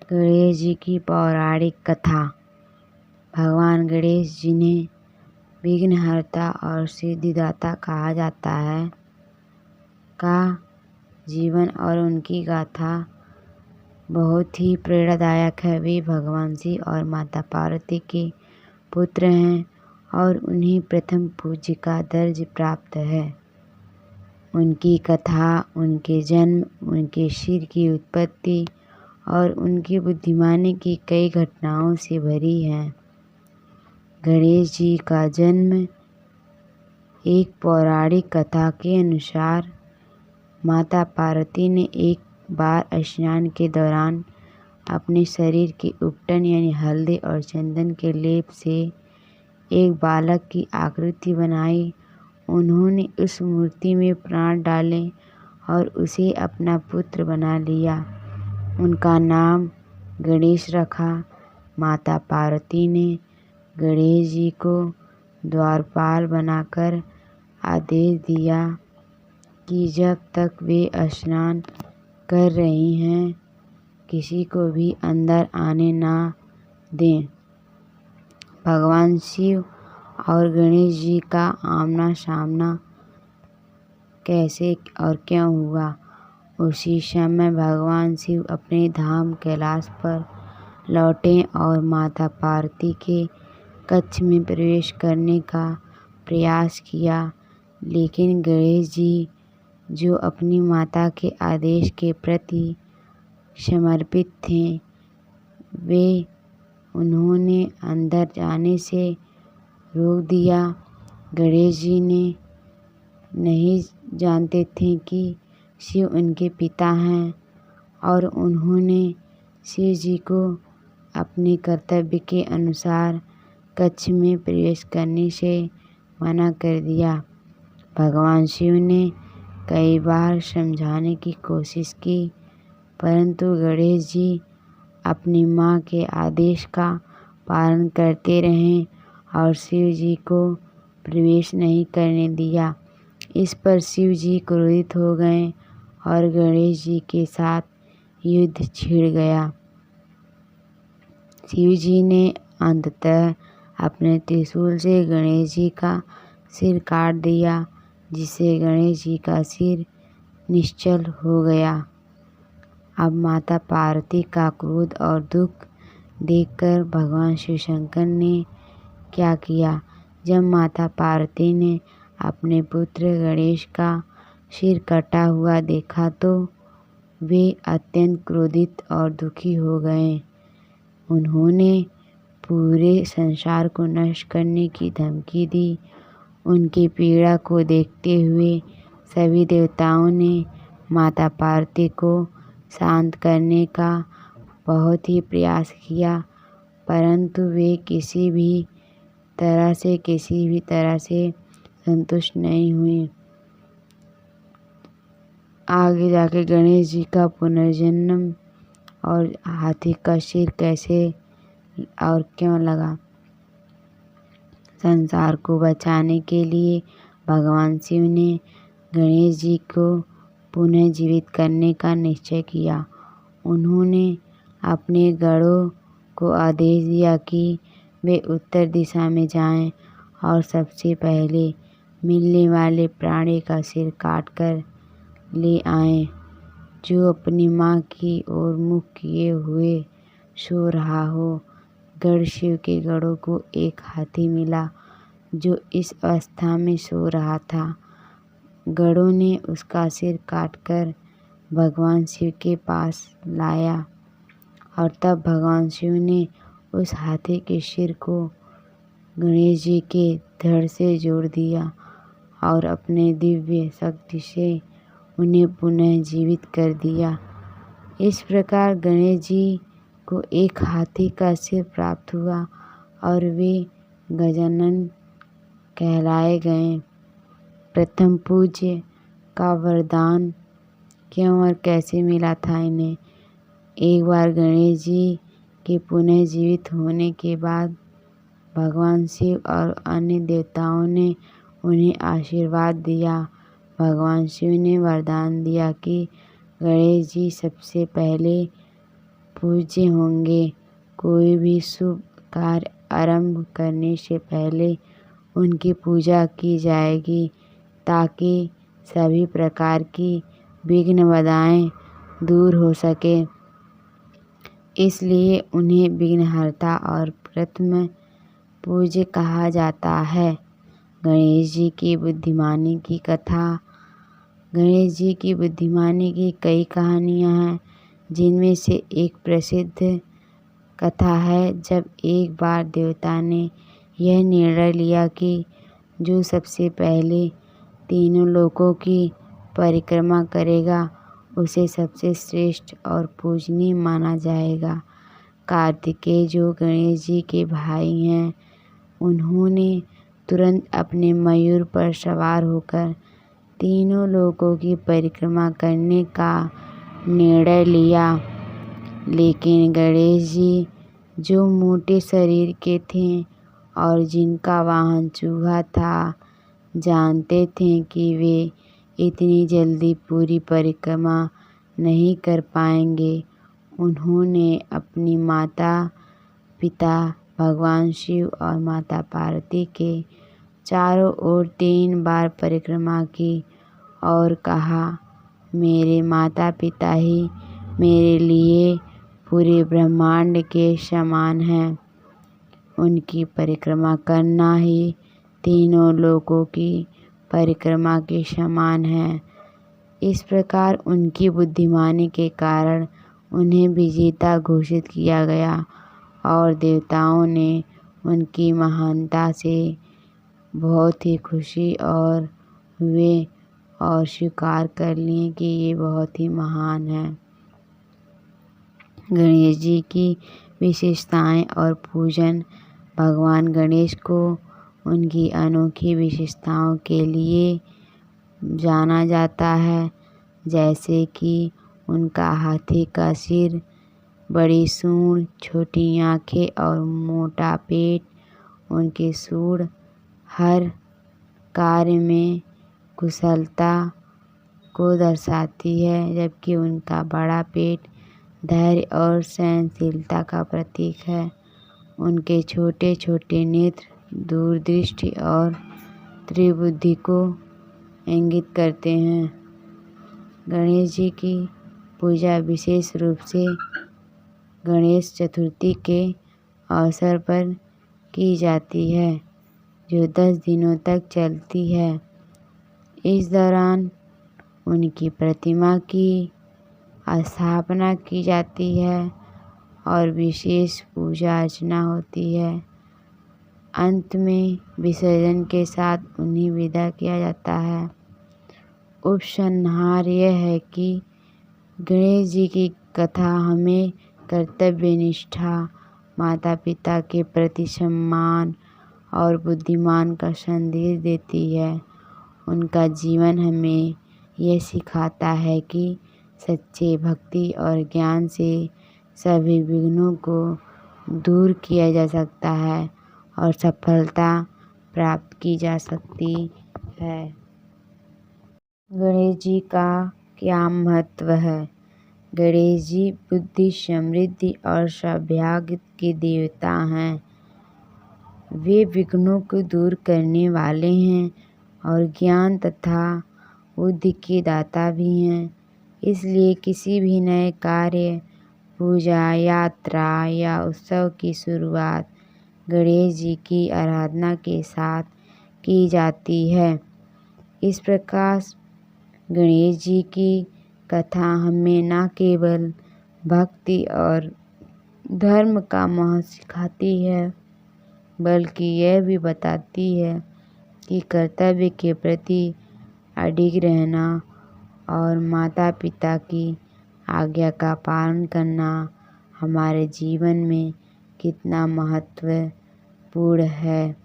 गणेश जी की पौराणिक कथा। भगवान गणेश जिन्हें विघ्नहर्ता और सिद्धिदाता कहा जाता है, का जीवन और उनकी गाथा बहुत ही प्रेरणादायक है। वे भगवान शिव और माता पार्वती के पुत्र हैं और उन्हें प्रथम पूज्य का दर्ज प्राप्त है। उनकी कथा उनके जन्म, उनके सिर की उत्पत्ति और उनकी बुद्धिमानी की कई घटनाओं से भरी है। गणेश जी का जन्म एक पौराणिक कथा के अनुसार माता पार्वती ने एक बार स्नान के दौरान अपने शरीर की उपटन यानी हल्दी और चंदन के लेप से एक बालक की आकृति बनाई। उन्होंने उस मूर्ति में प्राण डाले और उसे अपना पुत्र बना लिया। उनका नाम गणेश रखा। माता पार्वती ने गणेश जी को द्वारपाल बनाकर आदेश दिया कि जब तक वे स्नान कर रही हैं, किसी को भी अंदर आने ना दें। भगवान शिव और गणेश जी का आमना सामना कैसे और क्यों हुआ? उसी समय भगवान शिव अपने धाम कैलाश पर लौटे और माता पार्वती के कक्ष में प्रवेश करने का प्रयास किया, लेकिन गणेश जी, जो अपनी माता के आदेश के प्रति समर्पित थे, उन्होंने अंदर जाने से रोक दिया। गणेश जी ने नहीं जानते थे कि शिव उनके पिता हैं और उन्होंने शिव जी को अपने कर्तव्य के अनुसार कक्ष में प्रवेश करने से मना कर दिया। भगवान शिव ने कई बार समझाने की कोशिश की, परंतु गणेश जी अपनी माँ के आदेश का पालन करते रहे और शिव जी को प्रवेश नहीं करने दिया। इस पर शिव जी क्रोधित हो गए और गणेश जी के साथ युद्ध छिड़ गया। शिव जी ने अंततः अपने त्रिशूल से गणेश जी का सिर काट दिया, जिससे गणेश जी का सिर निश्चल हो गया। अब माता पार्वती का क्रोध और दुख देखकर भगवान शिव शंकर ने क्या किया? जब माता पार्वती ने अपने पुत्र गणेश का सिर कटा हुआ देखा तो वे अत्यंत क्रोधित और दुखी हो गए। उन्होंने पूरे संसार को नष्ट करने की धमकी दी। उनकी पीड़ा को देखते हुए सभी देवताओं ने माता पार्वती को शांत करने का बहुत ही प्रयास किया, परंतु वे किसी भी तरह से संतुष्ट नहीं हुई। आगे जाके गणेश जी का पुनर्जन्म और हाथी का सिर कैसे और क्यों लगा? संसार को बचाने के लिए भगवान शिव ने गणेश जी को पुनः जीवित करने का निश्चय किया। उन्होंने अपने गणों को आदेश दिया कि वे उत्तर दिशा में जाएं और सबसे पहले मिलने वाले प्राणी का सिर काटकर ले आएं, जो अपनी माँ की ओर मुख किए हुए सो रहा हो। गण शिव के गणों को एक हाथी मिला जो इस अवस्था में सो रहा था। गणों ने उसका सिर काटकर भगवान शिव के पास लाया और तब भगवान शिव ने उस हाथी के सिर को गणेश जी के धड़ से जोड़ दिया और अपने दिव्य शक्ति से उन्हें पुनः जीवित कर दिया। इस प्रकार गणेश जी को एक हाथी का सिर प्राप्त हुआ और वे गजानन कहलाए गए। प्रथम पूज्य का वरदान क्यों और कैसे मिला था इन्हें? एक बार गणेश जी के पुनः जीवित होने के बाद भगवान शिव और अन्य देवताओं ने उन्हें आशीर्वाद दिया। भगवान शिव ने वरदान दिया कि गणेश जी सबसे पहले पूज्य होंगे। कोई भी शुभ कार्य आरंभ करने से पहले उनकी पूजा की जाएगी ताकि सभी प्रकार की विघ्न बाधाएं दूर हो सके। इसलिए उन्हें विघ्नहर्ता और प्रथम पूज्य कहा जाता है। गणेश जी की बुद्धिमानी की कथा। गणेश जी की बुद्धिमानी की कई कहानियाँ हैं, जिनमें से एक प्रसिद्ध कथा है जब एक बार देवता ने यह निर्णय लिया कि जो सबसे पहले तीनों लोकों की परिक्रमा करेगा उसे सबसे श्रेष्ठ और पूजनीय माना जाएगा। कार्तिकेय जो गणेश जी के भाई हैं, उन्होंने तुरंत अपने मयूर पर सवार होकर तीनों लोकों की परिक्रमा करने का निर्णय लिया। लेकिन गणेश जी जो मोटे शरीर के थे और जिनका वाहन चूहा था, जानते थे कि वे इतनी जल्दी पूरी परिक्रमा नहीं कर पाएंगे। उन्होंने अपनी माता पिता भगवान शिव और माता पार्वती के चारों ओर 3 बार परिक्रमा की और कहा, मेरे माता पिता ही मेरे लिए पूरे ब्रह्मांड के समान हैं। उनकी परिक्रमा करना ही तीनों लोकों की परिक्रमा के समान है। इस प्रकार उनकी बुद्धिमानी के कारण उन्हें विजेता घोषित किया गया और देवताओं ने उनकी महानता से बहुत ही खुशी और हुए और स्वीकार कर लिए कि ये बहुत ही महान है। गणेश जी की विशेषताएं और पूजन। भगवान गणेश को उनकी अनोखी विशेषताओं के लिए जाना जाता है, जैसे कि उनका हाथी का सिर, बड़ी सूंड, छोटी आँखें और मोटा पेट। उनकी सूंड हर कार्य में कुशलता को दर्शाती है, जबकि उनका बड़ा पेट धैर्य और सहनशीलता का प्रतीक है। उनके छोटे छोटे नेत्र दूरदृष्टि और त्रिबुद्धि को इंगित करते हैं। गणेश जी की पूजा विशेष रूप से गणेश चतुर्थी के अवसर पर की जाती है, जो 10 दिनों तक चलती है। इस दौरान उनकी प्रतिमा की स्थापना की जाती है और विशेष पूजा अर्चना होती है। अंत में विसर्जन के साथ उन्हें विदा किया जाता है। उपसंहार यह है कि गणेश जी की कथा हमें कर्तव्य निष्ठा, माता पिता के प्रति सम्मान और बुद्धिमान का संदेश देती है। उनका जीवन हमें यह सिखाता है कि सच्चे भक्ति और ज्ञान से सभी विघ्नों को दूर किया जा सकता है और सफलता प्राप्त की जा सकती है। गणेश जी का क्या महत्व है? गणेश जी बुद्धि, समृद्धि और सौभाग्य के देवता हैं। वे विघ्नों को दूर करने वाले हैं और ज्ञान तथा बुद्धि के दाता भी हैं। इसलिए किसी भी नए कार्य, पूजा, यात्रा या उत्सव की शुरुआत गणेश जी की आराधना के साथ की जाती है। इस प्रकार गणेश जी की कथा हमें न केवल भक्ति और धर्म का महत्व सिखाती है, बल्कि यह भी बताती है कि कर्तव्य के प्रति अडिग रहना और माता पिता की आज्ञा का पालन करना हमारे जीवन में कितना महत्वपूर्ण है।